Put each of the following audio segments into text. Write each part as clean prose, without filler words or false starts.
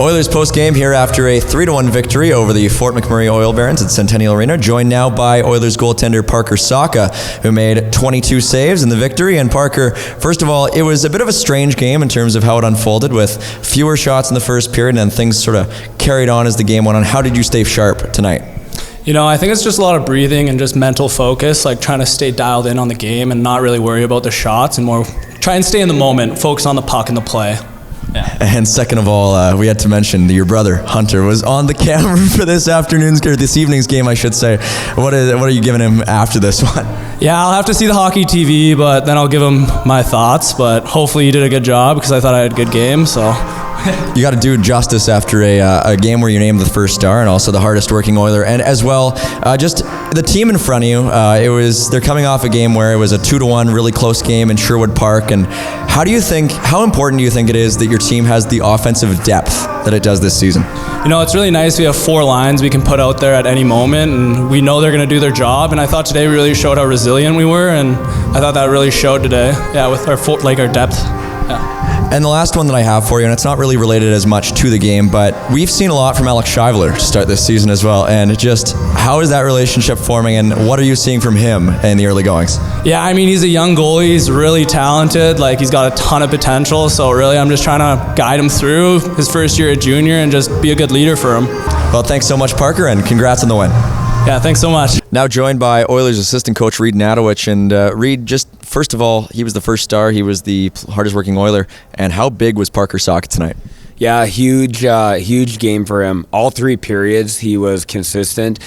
Oilers post-game here after a 3-1 victory over the Fort McMurray Oil Barons at Centennial Arena, joined now by Oilers goaltender Parker Sawka, who made 22 saves in the victory. And Parker, first of all, it was a bit of a strange game in terms of how it unfolded, with fewer shots in the first period and then things sort of carried on as the game went on. How did you stay sharp tonight? You know, I think it's just a lot of breathing and just mental focus, like trying to stay dialed in on the game and not really worry about the shots and more try and stay in the moment, focus on the puck and the play. Yeah. And second of all, we had to mention that your brother Hunter was on the camera for this evening's game, I should say. What are you giving him after this one? Yeah, I'll have to see the hockey TV, but then I'll give him my thoughts. But hopefully you did a good job, because I thought I had a good game. So you got to do justice after a game where you named the first star and also the hardest working Oiler, and as well just the team in front of you. They're coming off a game where it was a 2-1 really close game in Sherwood Park. And how important do you think it is that your team has the offensive depth that it does this season? You know, it's really nice. We have 4 lines we can put out there at any moment, and we know they're going to do their job. And I thought today really showed how resilient we were, and I thought that really showed today. Yeah, with our depth. Yeah. And the last one that I have for you, and it's not really related as much to the game, but we've seen a lot from Alex Scheivler to start this season as well. And just how is that relationship forming, and what are you seeing from him in the early goings? Yeah, I mean, he's a young goalie. He's really talented. Like, he's got a ton of potential. So really, I'm just trying to guide him through his first year at junior and just be a good leader for him. Well, thanks so much, Parker, and congrats on the win. Yeah, thanks so much. Now joined by Oilers assistant coach Reid Hnatowich. And Reid, just first of all, he was the first star. He was the hardest working Oiler. And how big was Parker Sawka tonight? Yeah, huge game for him. All 3 periods, he was consistent,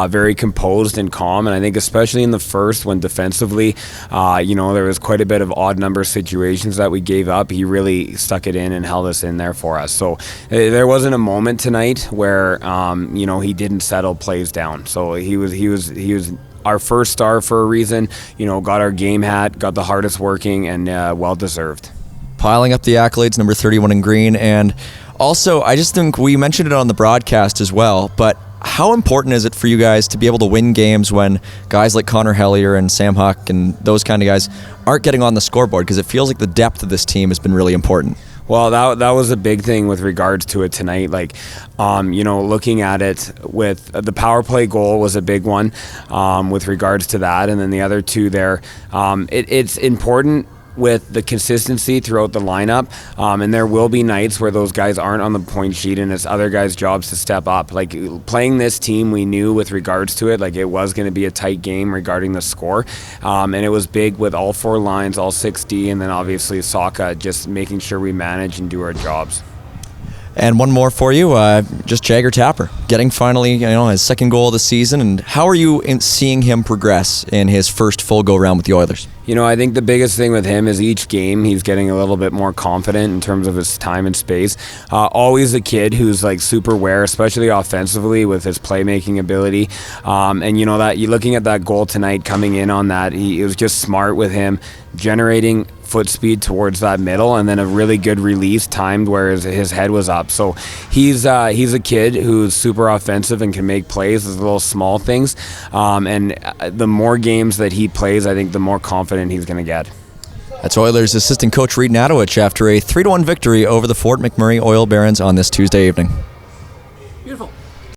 very composed and calm. And I think especially in the first, when defensively, there was quite a bit of odd number situations that we gave up. He really stuck it in and held us in there for us. So there wasn't a moment tonight where, he didn't settle plays down. So he was our first star for a reason. Got our game hat, got the hardest working, and well deserved. Piling up the accolades, number 31 in green. And also, I just think we mentioned it on the broadcast as well, but how important is it for you guys to be able to win games when guys like Connor Hellier and Sam Huck and those kind of guys aren't getting on the scoreboard? Because it feels like the depth of this team has been really important. Well, that was a big thing with regards to it tonight. Like, looking at it with the power play goal was a big one with regards to that. And then the other 2 there, it's important with the consistency throughout the lineup, and there will be nights where those guys aren't on the point sheet and it's other guys' jobs to step up. Like, playing this team, we knew with regards to it, like, it was going to be a tight game regarding the score, and it was big with all 4 lines, all 6D, and then obviously Sawka just making sure we manage and do our jobs. And one more for you, just Jagger Tapper getting finally his second goal of the season. And how are you seeing him progress in his first full go-round with the Oilers? I think the biggest thing with him is each game he's getting a little bit more confident in terms of his time and space. Always a kid who's like super aware, especially offensively with his playmaking ability. And that you're looking at that goal tonight, coming in on that, it was just smart with him generating foot speed towards that middle, and then a really good release timed where his head was up. So he's a kid who's super offensive and can make plays with little small things. And the more games that he plays, I think the more confident he's going to get. That's Oilers assistant coach Reid Hnatowich after a 3-1 victory over the Fort McMurray Oil Barons on this Tuesday evening.